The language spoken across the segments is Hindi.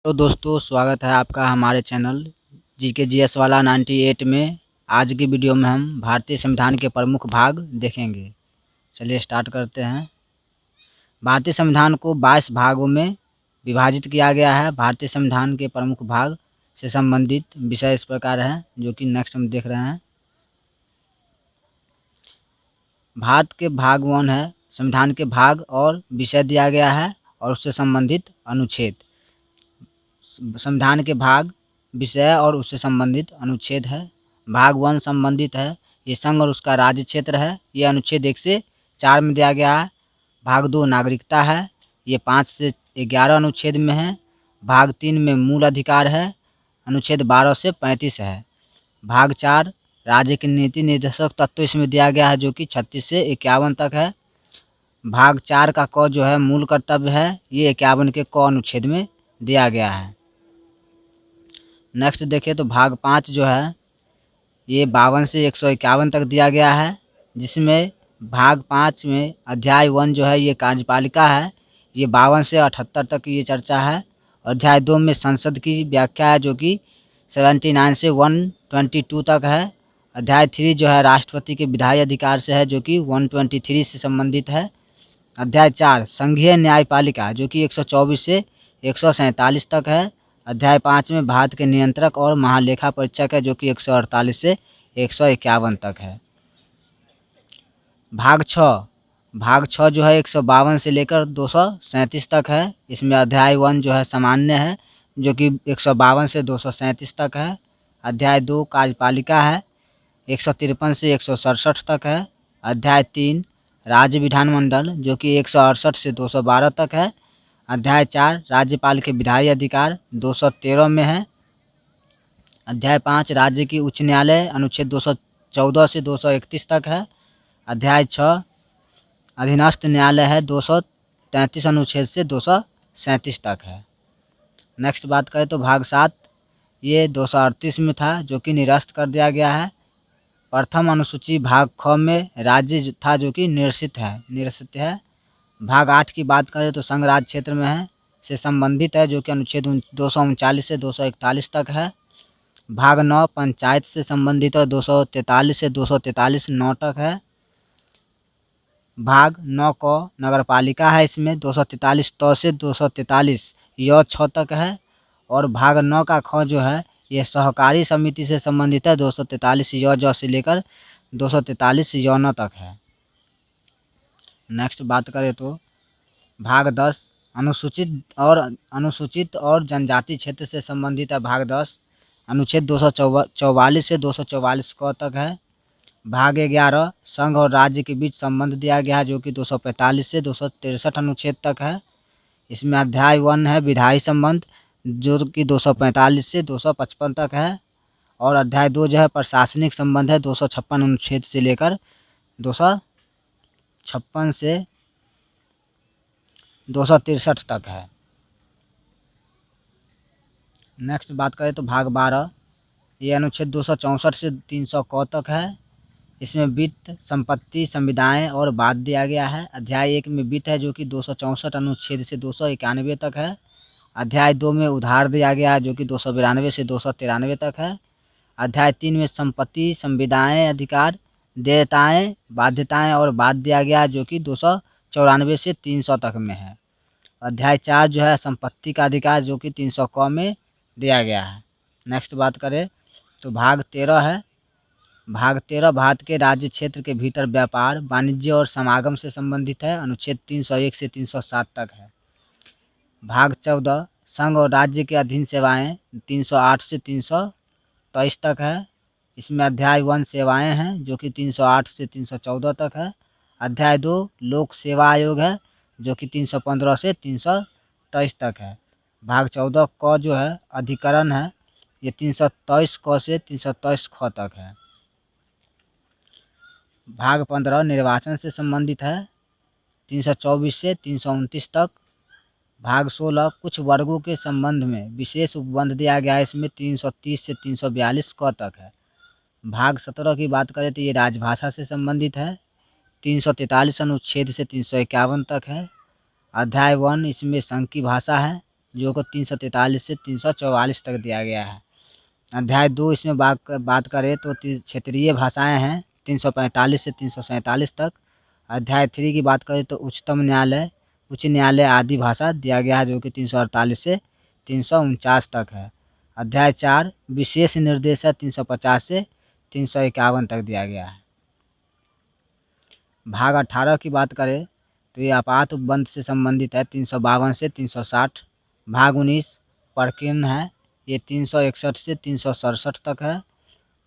तो दोस्तों स्वागत है आपका हमारे चैनल जीके जीएस वाला 98 में। आज की वीडियो में हम भारतीय संविधान के प्रमुख भाग देखेंगे। चलिए स्टार्ट करते हैं। भारतीय संविधान को 22 भागों में विभाजित किया गया है। भारतीय संविधान के प्रमुख भाग से संबंधित विषय इस प्रकार है, जो कि नेक्स्ट हम देख रहे हैं। भारत के भाग 1 है, संविधान के भाग और विषय दिया गया है और उससे संबंधित अनुच्छेद। संविधान के भाग, विषय और उससे संबंधित अनुच्छेद है। भाग 1 संबंधित है, ये संघ और उसका राज्य क्षेत्र है। ये अनुच्छेद 1 से 4 में दिया गया है। भाग 2 नागरिकता है, ये 5 से 11 अनुच्छेद में है। भाग 3 में मूल अधिकार है, अनुच्छेद 12 से 35 है। भाग 4 राज्य की नीति निर्देशक तत्व इसमें दिया गया है, जो कि 36 से 51 तक है। भाग 4 का क जो है मूल कर्तव्य है, ये 51 के क अनुच्छेद में दिया गया है। नेक्स्ट देखें तो भाग 5 जो है ये 52 से 151 तक दिया गया है, जिसमें भाग 5 में अध्याय 1 जो है ये कार्यपालिका है, ये 52 से 78 तक ये चर्चा है। अध्याय 2 में संसद की व्याख्या है, जो कि 79 से 122 तक है। अध्याय 3 जो है राष्ट्रपति के विधायी अधिकार से है, जो कि 123 से संबंधित है। अध्याय 4 संघीय न्यायपालिका, जो कि 124 से 147 तक है। अध्याय 5 में भारत के नियंत्रक और महालेखा परीक्षक है, जो कि 148 से 151 तक है। भाग 6 जो है 152 से लेकर 237 तक है। इसमें अध्याय 1 जो है सामान्य है, जो कि 152 से 237 तक है। अध्याय 2 कार्यपालिका है, 153 से 167 तक है। अध्याय 3 राज्य विधानमंडल, जो कि 168 से 212 तक है। अध्याय 4 राज्यपाल के विधायी अधिकार 213 में है। अध्याय 5 राज्य की उच्च न्यायालय, अनुच्छेद 214 से 231 तक है। अध्याय 6 अधीनस्थ न्यायालय है, 233 अनुच्छेद से 237 तक है। नेक्स्ट बात करें तो भाग 7 ये 238 में था, जो कि निरस्त कर दिया गया है। प्रथम अनुसूची भाग ख में राज्य था, जो कि निरसित है। भाग 8 की बात करें तो संघ राज्य क्षेत्र में है से संबंधित है, जो कि अनुच्छेद 239 से 241 तक है। भाग 9 पंचायत से संबंधित है, 243 से 243 9 तक है। भाग 9 को नगरपालिका है, इसमें 243 त से 243 य 6 तक है। और भाग 9 का ख जो है ये सहकारी समिति से संबंधित है, 243 य ज से लेकर 243 य न तक है। नेक्स्ट बात करें तो भाग 10 अनुसूचित और जनजाति क्षेत्र से संबंधित है। भाग 10 अनुच्छेद 244 से 244 क तक है। भाग 11 संघ और राज्य के बीच संबंध दिया गया है, जो कि 245 से 263 अनुच्छेद तक है। इसमें अध्याय 1 है विधायी संबंध, जो कि 245 से 255 तक है। और अध्याय 2 जो है प्रशासनिक संबंध है, 256 अनुच्छेद से लेकर 256 से 263 तक है। नेक्स्ट बात करें तो भाग 12 ये अनुच्छेद 264 से 300 क तक है। इसमें वित्त, संपत्ति, संविदाएं और बाद दिया गया है। अध्याय 1 में वित्त है, जो कि 264 अनुच्छेद से 291 तक है। अध्याय 2 में उधार दिया गया है, जो कि 292 से 293 तक है। अध्याय 3 में संपत्ति, संविदाएं, अधिकार, देयताएं, बाध्यताएं और बाद दिया गया है, जो कि 294 से 300 तक में है। अध्याय 4 जो है संपत्ति का अधिकार, जो कि 300 क में दिया गया है। नेक्स्ट बात करें तो भाग 13 है। भाग 13 भारत के राज्य क्षेत्र के भीतर व्यापार, वाणिज्य और समागम से संबंधित है, अनुच्छेद 301 से 307 तक है। भाग 14 संघ और राज्य के अधीन सेवाएं, 308 से 323 तक है। इसमें अध्याय 1 सेवाएं हैं, जो कि 308 से 314 तक है। अध्याय 2 लोक सेवा आयोग है, जो कि 315 से 323 तक है। भाग 14 क जो है अधिकरण है, ये 323 क से 323 ख तक है। भाग 15 निर्वाचन से संबंधित है, 324 से 329 तक। भाग 16 कुछ वर्गों के संबंध में विशेष उपबंध दिया गया है, इसमें 330 से 342 क तक है। भाग 17 की बात करें तो ये राजभाषा से संबंधित है, 343 अनुच्छेद से 351 तक है। अध्याय 1 इसमें संघ की भाषा है, जो को 343 से 344 तक दिया गया है। अध्याय 2 इसमें बात करें तो क्षेत्रीय भाषाएं हैं 345 से 347 तक। अध्याय 3 की बात करें तो उच्च न्यायालय आदि भाषा दिया गया है, जो कि 348 से 349 तक है। अध्याय 4 विशेष निर्देश है 350 से 351 तक दिया गया है। भाग 18 की बात करें तो ये आपात उपबंध से संबंधित है 352 से 360। भाग 19 प्रकीर्णन है, ये 361 से 367 तक है।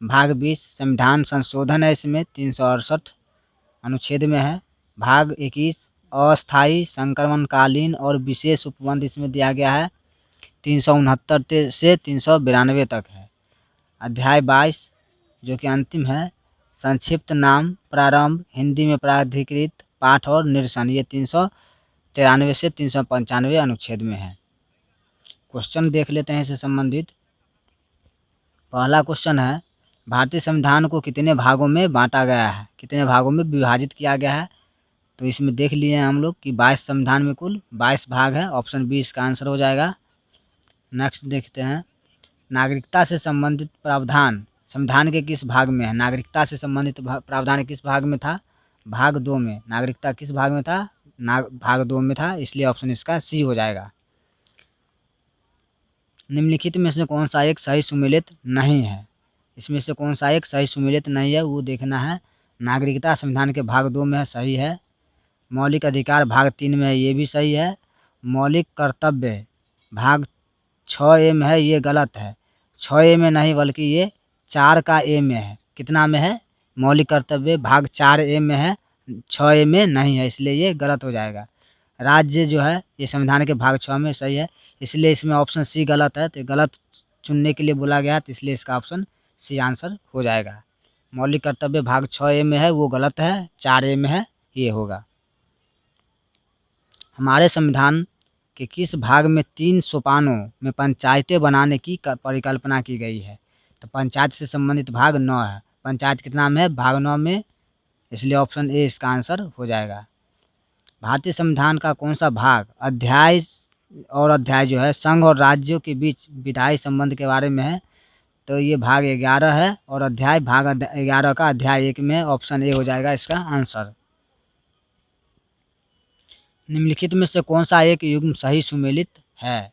भाग 20 संविधान संशोधन है, इसमें 368 अनुच्छेद में है। भाग 21 अस्थायी संक्रमणकालीन और विशेष उपबंध इसमें दिया गया है 369 से 392 तक है। अध्याय 22 जो कि अंतिम है, संक्षिप्त नाम प्रारंभ, हिंदी में प्राधिकृत पाठ और निरसन, ये 393 से 395 अनुच्छेद में है। क्वेश्चन देख लेते हैं इससे संबंधित। पहला क्वेश्चन है, भारतीय संविधान को कितने भागों में बांटा गया है, कितने भागों में विभाजित किया गया है? तो इसमें देख लिए हैं हम लोग कि 22 संविधान में कुल 22 भाग है। ऑप्शन बी इसका आंसर हो जाएगा। नेक्स्ट देखते हैं, नागरिकता से संबंधित प्रावधान संविधान के किस भाग में है? नागरिकता से संबंधित प्रावधान किस भाग में था? भाग 2 में। नागरिकता किस भाग में था? भाग 2 में था, इसलिए ऑप्शन इसका सी हो जाएगा। निम्नलिखित में से कौन सा एक सही सुमेलित नहीं है? इसमें से कौन सा एक सही सुमेलित नहीं है वो देखना है। नागरिकता संविधान के भाग 2 में है, सही है। मौलिक अधिकार भाग 3 में है, ये भी सही है। मौलिक कर्तव्य भाग 6A में है, ये गलत है। 6A में नहीं बल्कि ये 4 का ए में है। कितना में है? मौलिक कर्तव्य भाग 4A में है, 6A में नहीं है, इसलिए ये गलत हो जाएगा। राज्य जो है ये संविधान के भाग 6 में सही है, इसलिए इसमें ऑप्शन सी गलत है। तो गलत चुनने के लिए बोला गया, तो इसलिए इसका ऑप्शन सी आंसर हो जाएगा। मौलिक कर्तव्य भाग 6A में है, वो गलत है। 4A में है, ये होगा। हमारे संविधान के किस भाग में 3 सोपानों में पंचायतें बनाने की परिकल्पना की गई है? तो पंचायत से संबंधित भाग 9 है। पंचायत कितना में है? भाग 9 में, इसलिए ऑप्शन ए इसका आंसर हो जाएगा। भारतीय संविधान का कौन सा भाग अध्याय जो है संघ और राज्यों के बीच विधायी संबंध के बारे में है? तो ये भाग 11 है और अध्याय भाग 11 का अध्याय 1 में, ऑप्शन ए हो जाएगा इसका आंसर। निम्नलिखित में से कौन सा एक युग्म सही सुमेलित है?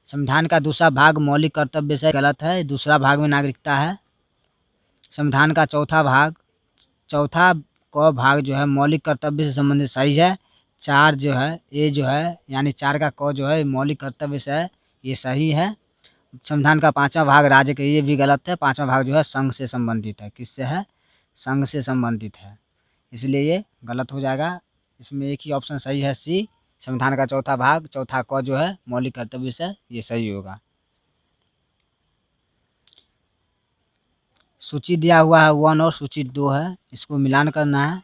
संविधान का दूसरा भाग मौलिक कर्तव्य से गलत है, दूसरा भाग में नागरिकता है। संविधान का चौथा क भाग जो है मौलिक कर्तव्य से संबंधित सही है। 4 जो है ए जो है यानी 4 का क जो है मौलिक कर्तव्य से है, ये सही है। संविधान का 5वां भाग राज्य के, ये भी गलत है। 5वां भाग जो है संघ से संबंधित है। किससे है? संघ से संबंधित है, इसलिए ये गलत हो जाएगा। इसमें एक ही ऑप्शन सही है, सी। संविधान का चौथा भाग चौथा क जो है मौलिक कर्तव्य से, ये सही होगा। सूची दिया हुआ है 1 और सूची 2 है, इसको मिलान करना है।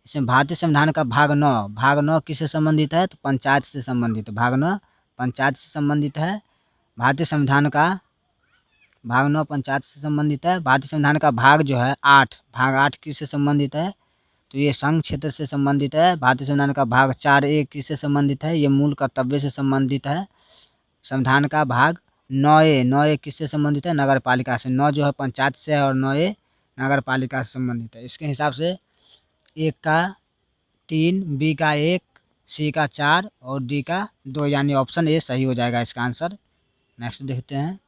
इसमें भारतीय संविधान का भाग 9 किससे संबंधित है? तो पंचायत से संबंधित। भाग 9 पंचायत से संबंधित है। भारतीय संविधान का भाग 9 पंचायत से संबंधित है। भारतीय संविधान का भाग जो है 8, भाग 8 किससे संबंधित है? तो ये संघ क्षेत्र से संबंधित है। भारतीय संविधान का भाग 4A किससे संबंधित है? ये मूल कर्तव्य से संबंधित है। संविधान का भाग 9A किससे संबंधित है? नगर पालिका से। 9 जो है पंचायत से है और 9A नगर पालिका से संबंधित है। इसके हिसाब से ए का 3, बी का 1, सी का 4 और डी का 2, यानी ऑप्शन ए सही हो जाएगा इसका आंसर। नेक्स्ट देखते हैं,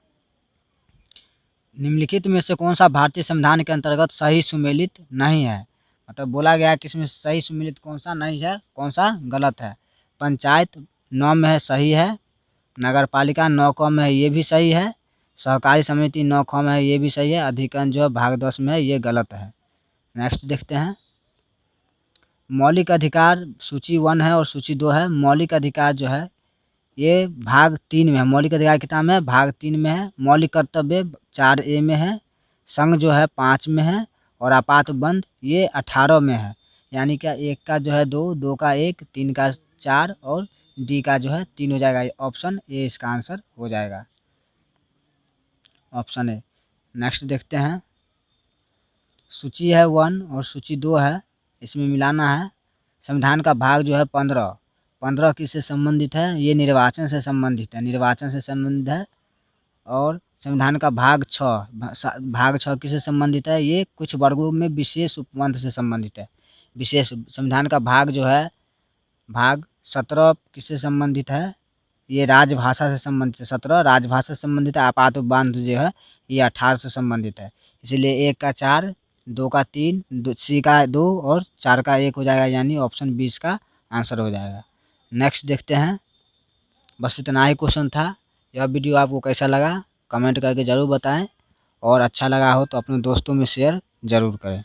निम्नलिखित में से कौन सा भारतीय संविधान के अंतर्गत सही सुमेलित नहीं है? मतलब बोला गया कि इसमें सही सुमेलित कौन सा नहीं है, कौन सा गलत है। पंचायत 9 में है, सही है। नगर पालिका 9 क में है, ये भी सही है। सहकारी समिति 9 ख में है, ये भी सही है। अधिकरण जो है भाग 10 में है, ये गलत है। नेक्स्ट देखते हैं, मौलिक अधिकार सूची 1 है और सूची 2 है। मौलिक अधिकार जो है ये भाग 3 में है। मौलिक अधिकार कितना में है? भाग 3 में है। मौलिक कर्तव्य 4A में है। संघ जो है 5 में है और आपात बंद ये 18 में है। यानी क्या 1 का जो है 2, 2 का 1, 3 का 4 और डी का जो है 3 हो जाएगा। ऑप्शन ए इसका आंसर हो जाएगा, ऑप्शन ए। नेक्स्ट देखते हैं, सूची है 1 और सूची 2 है, इसमें मिलाना है। संविधान का भाग जो है 15 15 किससे संबंधित है? ये निर्वाचन से संबंधित है, निर्वाचन से संबंधित है। और संविधान का भाग 6 किससे संबंधित है? ये कुछ वर्गों में विशेष उपबंध से संबंधित है। विशेष संविधान का भाग जो है भाग 17 किससे संबंधित है? ये राजभाषा से संबंधित है। 17 राजभाषा से संबंधित है। आपात उपबंध जो है ये 18 से संबंधित है। इसीलिए 1 का 4, 2 का 3, सी का 2 और 4 का 1 हो जाएगा, यानी ऑप्शन 20 का आंसर हो जाएगा। नेक्स्ट देखते हैं। बस इतना ही क्वेश्चन था। यह वीडियो आपको कैसा लगा कमेंट करके ज़रूर बताएं, और अच्छा लगा हो तो अपने दोस्तों में शेयर ज़रूर करें।